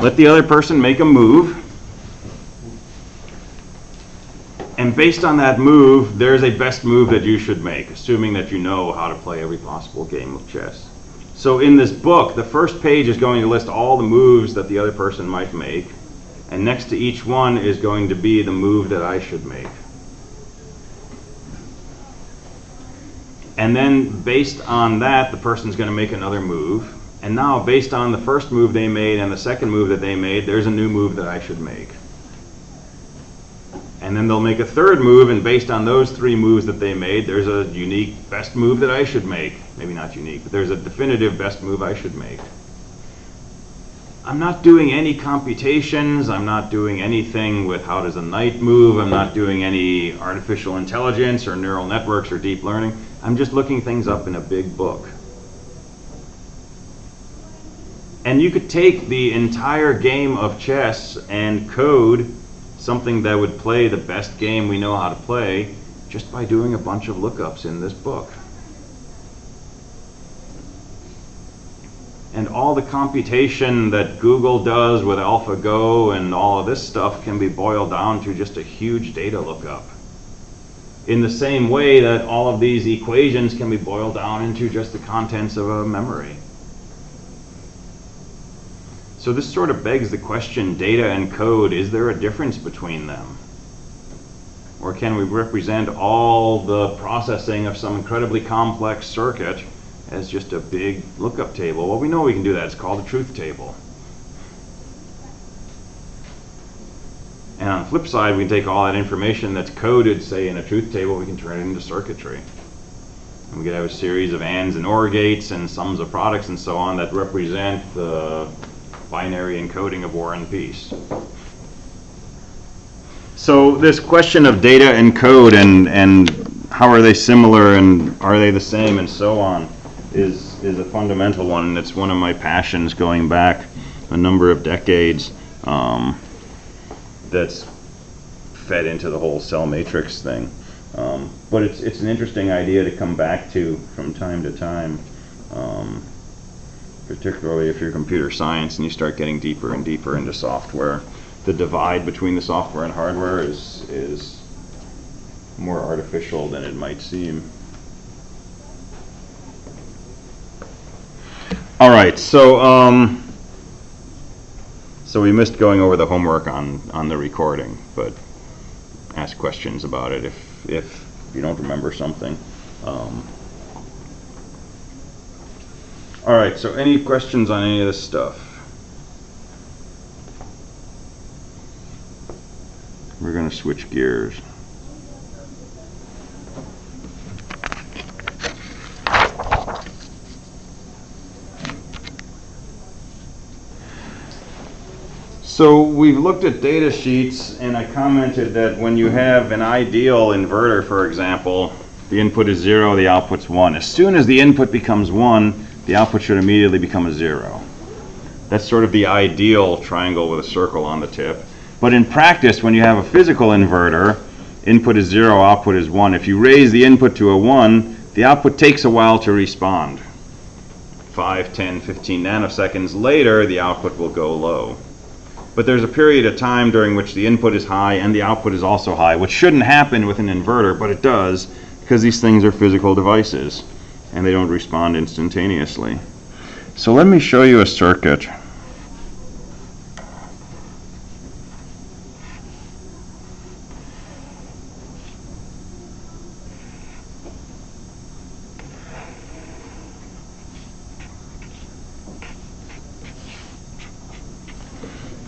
let the other person make a move, and based on that move, there's a best move that you should make, assuming that you know how to play every possible game of chess. So in this book, the first page is going to list all the moves that the other person might make, and next to each one is going to be the move that I should make. And then based on that, the person's going to make another move. And now based on the first move they made and the second move that they made, there's a new move that I should make. And then they'll make a third move, and based on those three moves that they made, there's a unique best move that I should make. Maybe not unique, but there's a definitive best move I should make. I'm not doing any computations. I'm not doing anything with how does a knight move. I'm not doing any artificial intelligence or neural networks or deep learning. I'm just looking things up in a big book. And you could take the entire game of chess and code something that would play the best game we know how to play just by doing a bunch of lookups in this book. And all the computation that Google does with AlphaGo and all of this stuff can be boiled down to just a huge data lookup. In the same way that all of these equations can be boiled down into just the contents of a memory. So this sort of begs the question, data and code, is there a difference between them? Or can we represent all the processing of some incredibly complex circuit as just a big lookup table? Well, we know we can do that. It's called a truth table. And on the flip side, we can take all that information that's coded, say, in a truth table, we can turn it into circuitry. And we could have a series of ands and OR gates and sums of products and so on that represent the binary encoding of War and Peace. So this question of data and code and how are they similar and are they the same and so on is a fundamental one, and it's one of my passions going back a number of decades. That's fed into the whole cell matrix thing. But it's an interesting idea to come back to from time to time, particularly if you're computer science and you start getting deeper and deeper into software. The divide between the software and hardware is more artificial than it might seem. All right, so we missed going over the homework on the recording, but ask questions about it if you don't remember something. All right, so any questions on any of this stuff? We're going to switch gears. So we've looked at data sheets, and I commented that when you have an ideal inverter, for example, the input is 0, the output's 1. As soon as the input becomes 1, the output should immediately become a 0. That's sort of the ideal triangle with a circle on the tip. But in practice, when you have a physical inverter, input is 0, output is 1. If you raise the input to a 1, the output takes a while to respond. 5, 10, 15 nanoseconds later, the output will go low. But there's a period of time during which the input is high and the output is also high, which shouldn't happen with an inverter, but it does, because these things are physical devices and they don't respond instantaneously. So let me show you a circuit.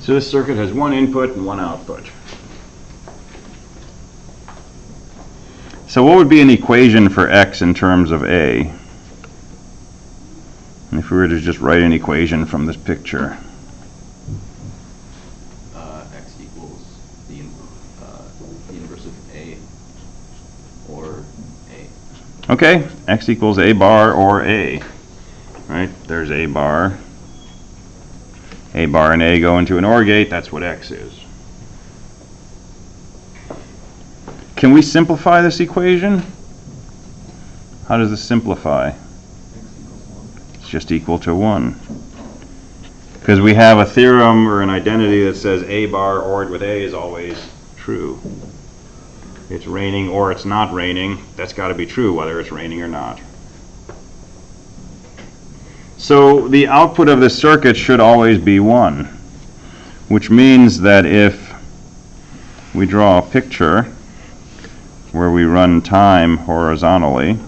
So this circuit has one input and one output. So what would be an equation for x in terms of A? And if we were to just write an equation from this picture. X equals the inverse of A or A. Okay, x equals A bar or A. Right, there's A bar. A bar and A go into an OR gate, that's what x is. Can we simplify this equation? How does this simplify? It's just equal to 1. Because we have a theorem or an identity that says A bar ORed with A is always true. It's raining or it's not raining. That's got to be true whether it's raining or not. So the output of this circuit should always be 1, which means that if we draw a picture where we run time horizontally,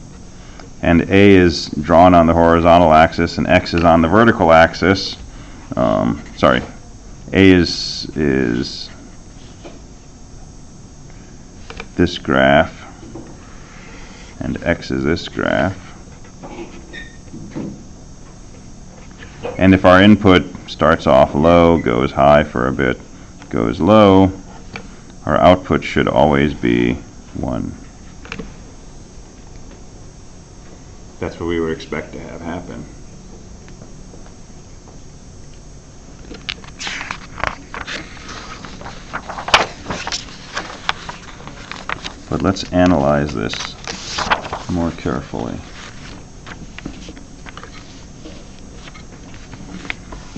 and A is drawn on the horizontal axis and X is on the vertical axis, A is this graph, and X is this graph. And if our input starts off low, goes high for a bit, goes low, our output should always be 1. That's what we would expect to have happen. But let's analyze this more carefully.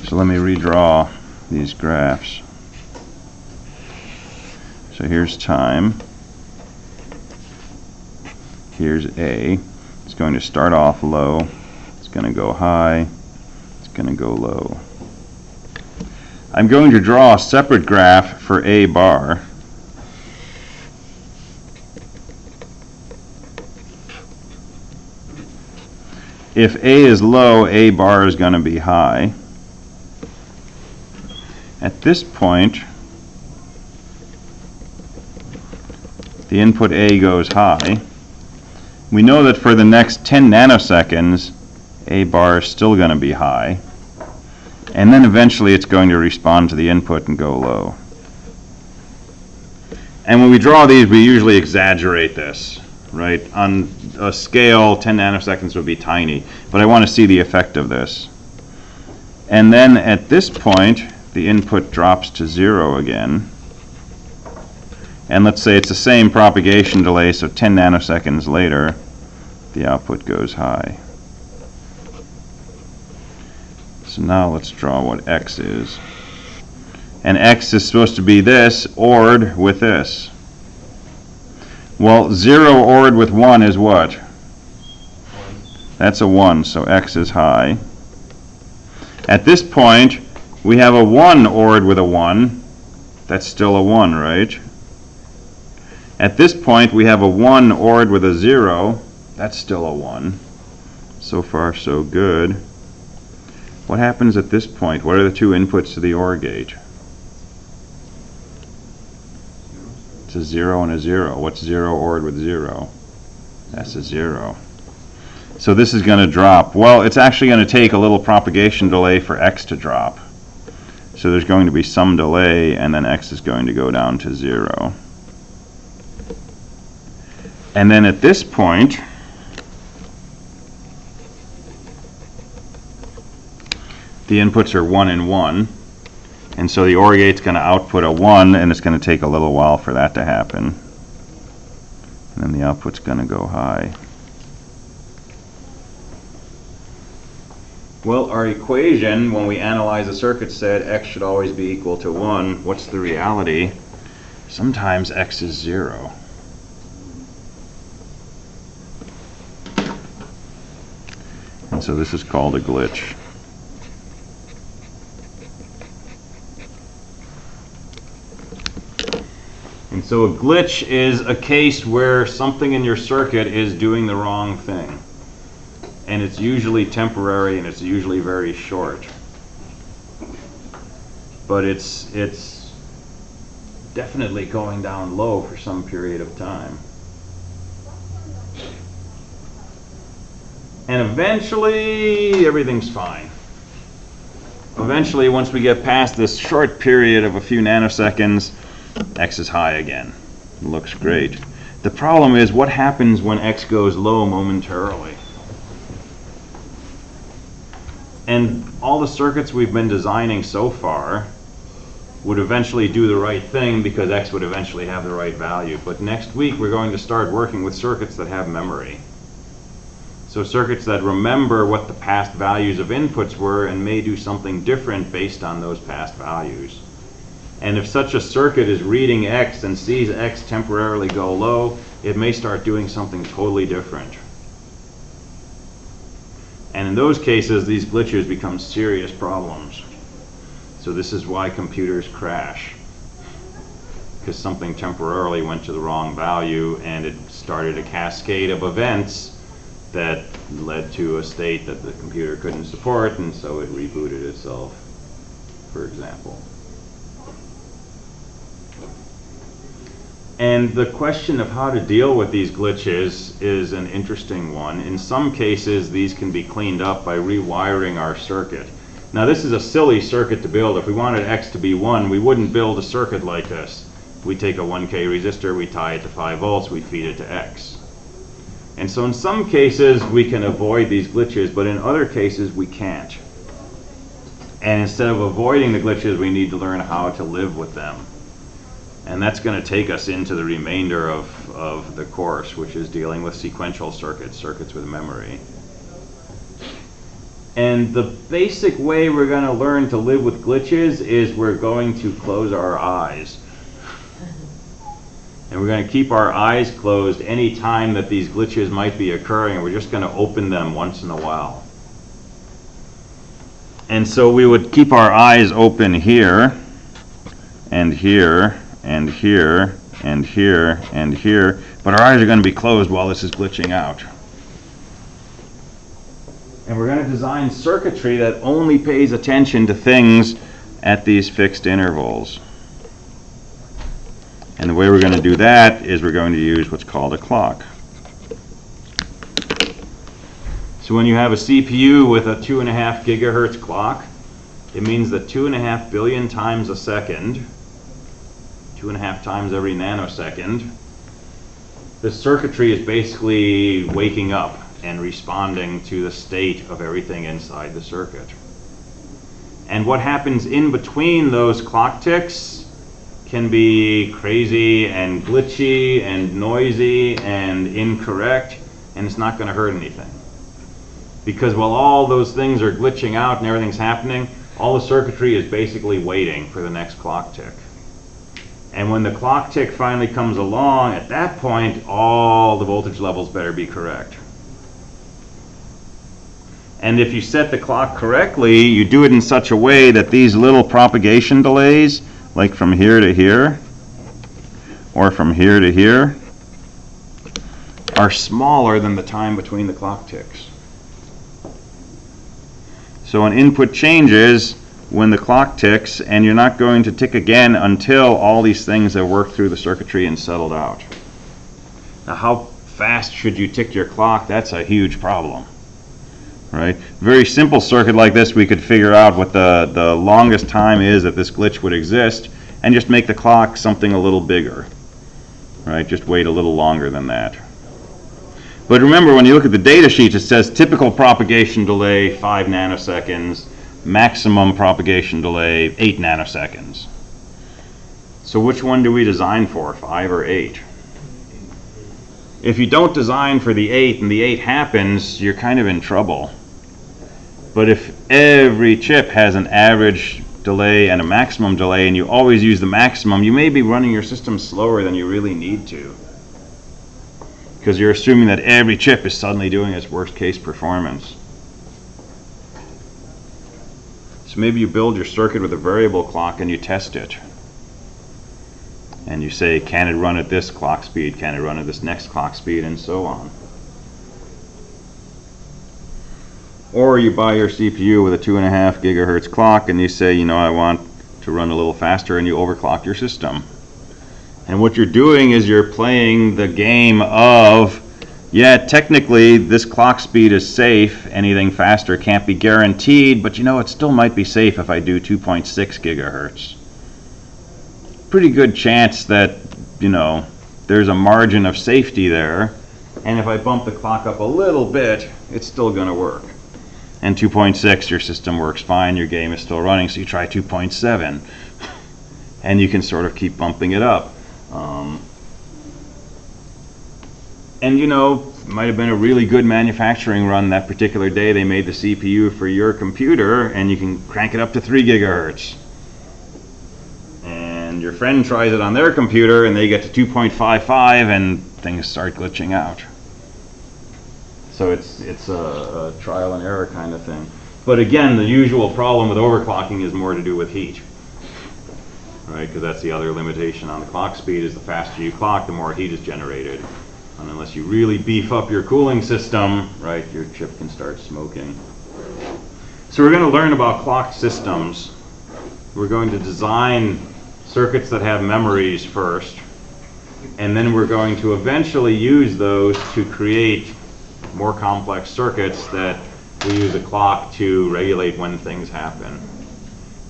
So let me redraw these graphs. So here's time. Here's A. It's going to start off low. It's going to go high. It's going to go low. I'm going to draw a separate graph for A bar. If A is low, A bar is going to be high. At this point, the input A goes high. We know that for the next 10 nanoseconds, A bar is still going to be high. And then eventually it's going to respond to the input and go low. And when we draw these, we usually exaggerate this, right? On a scale, 10 nanoseconds would be tiny, but I want to see the effect of this. And then at this point, the input drops to 0 again. And let's say it's the same propagation delay, so 10 nanoseconds later, the output goes high. So now let's draw what X is. And X is supposed to be this, ORed with this. Well, 0 ORed with 1 is what? That's a 1, so X is high. At this point, we have a 1 ORed with a 1. That's still a 1, right? At this point, we have a 1 ORed with a 0. That's still a 1. So far, so good. What happens at this point? What are the two inputs to the OR gate? It's a 0 and a 0. What's 0 ORed with 0? That's a 0. So this is going to drop. Well, it's actually going to take a little propagation delay for X to drop. So there's going to be some delay, and then X is going to go down to 0. And then at this point, the inputs are 1 and 1. And so the OR gate's going to output a 1, and it's going to take a little while for that to happen. And then the output's going to go high. Well, our equation, when we analyze the circuit, said X should always be equal to 1. What's the reality? Sometimes X is 0. And so this is called a glitch. And so a glitch is a case where something in your circuit is doing the wrong thing. And it's usually temporary, and it's usually very short. But it's definitely going down low for some period of time. And eventually, everything's fine. Eventually, once we get past this short period of a few nanoseconds, X is high again. It looks great. The problem is, what happens when X goes low momentarily? And all the circuits we've been designing so far would eventually do the right thing because X would eventually have the right value. But next week, we're going to start working with circuits that have memory. So circuits that remember what the past values of inputs were and may do something different based on those past values. And if such a circuit is reading X and sees X temporarily go low, it may start doing something totally different. And in those cases, these glitches become serious problems. So this is why computers crash, because something temporarily went to the wrong value and it started a cascade of events that led to a state that the computer couldn't support, and so it rebooted itself, for example. And the question of how to deal with these glitches is an interesting one. In some cases, these can be cleaned up by rewiring our circuit. Now, this is a silly circuit to build. If we wanted X to be 1, we wouldn't build a circuit like this. We take a 1K resistor, we tie it to 5 volts, we feed it to X. And so in some cases, we can avoid these glitches, but in other cases, we can't. And instead of avoiding the glitches, we need to learn how to live with them. And that's going to take us into the remainder of the course, which is dealing with sequential circuits, circuits with memory. And the basic way we're going to learn to live with glitches is we're going to close our eyes. And we're going to keep our eyes closed any time that these glitches might be occurring, and we're just going to open them once in a while. And so we would keep our eyes open here, and here, and here, and here, and here, but our eyes are going to be closed while this is glitching out. And we're going to design circuitry that only pays attention to things at these fixed intervals. And the way we're going to do that is we're going to use what's called a clock. So when you have a CPU with a 2.5 gigahertz clock, it means that 2.5 billion times a second, 2.5 times every nanosecond, the circuitry is basically waking up and responding to the state of everything inside the circuit. And what happens in between those clock ticks can be crazy and glitchy and noisy and incorrect, and it's not going to hurt anything. Because while all those things are glitching out and everything's happening, all the circuitry is basically waiting for the next clock tick. And when the clock tick finally comes along, at that point, all the voltage levels better be correct. And if you set the clock correctly, you do it in such a way that these little propagation delays, like from here to here, or from here to here, are smaller than the time between the clock ticks. So an input changes when the clock ticks, and you're not going to tick again until all these things have worked through the circuitry and settled out. Now, how fast should you tick your clock? That's a huge problem. Right? Very simple circuit like this, we could figure out what the longest time is that this glitch would exist and just make the clock something a little bigger. Right? Just wait a little longer than that. But remember, when you look at the data sheets, it says typical propagation delay 5 nanoseconds, maximum propagation delay 8 nanoseconds. So which one do we design for, 5 or 8? If you don't design for the 8 and the 8 happens, you're kind of in trouble. But if every chip has an average delay and a maximum delay, and you always use the maximum, you may be running your system slower than you really need to, because you're assuming that every chip is suddenly doing its worst case performance. So maybe you build your circuit with a variable clock and you test it. And you say, can it run at this clock speed? Can it run at this next clock speed? And so on. Or you buy your CPU with a 2.5 gigahertz clock and you say, you know, I want to run a little faster, and you overclock your system. And what you're doing is you're playing the game of, yeah, technically this clock speed is safe. Anything faster can't be guaranteed, but you know, it still might be safe if I do 2.6 gigahertz. Pretty good chance that, you know, there's a margin of safety there, and if I bump the clock up a little bit, it's still going to work. And 2.6, your system works fine, your game is still running, so you try 2.7, and you can sort of keep bumping it up. And you know, might have been a really good manufacturing run that particular day. They made the CPU for your computer, and you can crank it up to 3 gigahertz. And your friend tries it on their computer, and they get to 2.55, and things start glitching out. So it's a trial and error kind of thing. But again, the usual problem with overclocking is more to do with heat. Right, because that's the other limitation on the clock speed, is the faster you clock, the more heat is generated. And unless you really beef up your cooling system, right, your chip can start smoking. So we're going to learn about clock systems. We're going to design circuits that have memories first, and then we're going to eventually use those to create more complex circuits that we use a clock to regulate when things happen.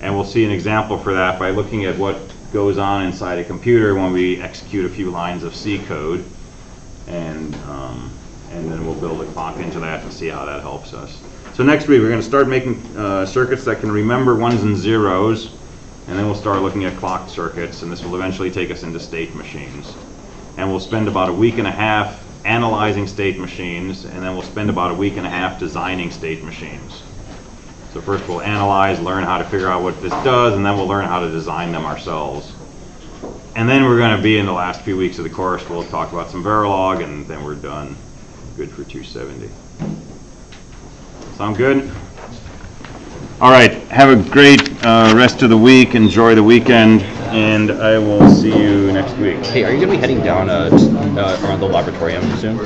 And we'll see an example for that by looking at what goes on inside a computer when we execute a few lines of C code, and then we'll build a clock into that and see how that helps us. So next week we're going to start making circuits that can remember ones and zeros, and then we'll start looking at clock circuits, and this will eventually take us into state machines. And we'll spend about a week and a half analyzing state machines, and then we'll spend about a week and a half designing state machines. So first we'll analyze, learn how to figure out what this does, and then we'll learn how to design them ourselves. And then we're going to be in the last few weeks of the course, we'll talk about some Verilog, and then we're done. Good for 270. Sound good? All right, have a great rest of the week, enjoy the weekend, and I will see you next week. Hey, are you going to be heading down around the laboratorium soon?